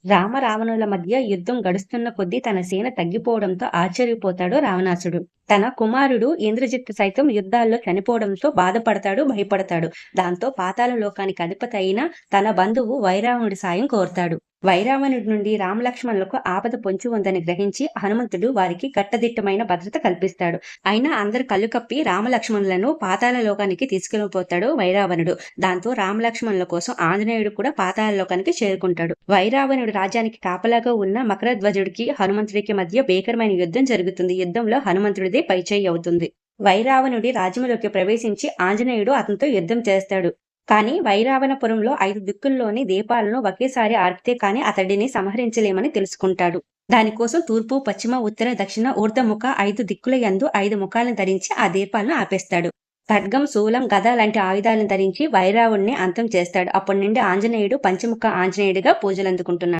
రావణుల మధ్య యుద్ధం గడుస్తున్న కొద్దీ తన సేన తగ్గిపోవడంతో ఆశ్చర్యపోతాడు రావణాసుడు. తన కుమారుడు ఇంద్రజిత్తు సైతం యుద్ధాల్లో చనిపోవడంతో బాధపడతాడు, భయపడతాడు. దాంతో పాతాళ లోకానికి అధిపతి అయిన తన బంధువు వైరావణుడి సాయం కోరతాడు. వైరావణుడి నుండి రామలక్ష్మణులకు ఆపద పొంచి ఉందని గ్రహించి హనుమంతుడు వారికి కట్టదిట్టమైన భద్రత కల్పిస్తాడు. అయినా అందరు కళ్ళు కప్పి రామలక్ష్మణులను పాతాళ లోకానికి తీసుకెళ్లిపోతాడు వైరావణుడు. దాంతో రామలక్ష్మణుల కోసం ఆంజనేయుడు కూడా పాతాళ లోకానికి చేరుకుంటాడు. వైరావణుడు రాజ్యానికి కాపలాగా ఉన్న మకరధ్వజుడికి హనుమంతుడికి మధ్య భీకరమైన యుద్ధం జరుగుతుంది. యుద్ధంలో హనుమంతుడిదే పైచేయి అవుతుంది. వైరావణుడి రాజ్యంలోకి ప్రవేశించి ఆంజనేయుడు అతనితో యుద్ధం చేస్తాడు. కానీ వైరావణపురంలో 5 దిక్కుల్లోని దీపాలను ఒకేసారి ఆర్పితే కాని అతడిని సంహరించలేమని తెలుసుకుంటాడు. దానికోసం తూర్పు, పశ్చిమ, ఉత్తర, దక్షిణ, ఊర్ధముఖ 5 దిక్కుల యందు 5 ముఖాలను ధరించి ఆ దీపాలను ఆపేస్తాడు. ఖడ్గం, శూలం, గద లాంటి ఆయుధాలను ధరించి వైరావణ్ణి అంతం చేస్తాడు. అప్పటి నుండి ఆంజనేయుడు పంచముఖ ఆంజనేయుడిగా పూజలందుకుంటున్నాడు.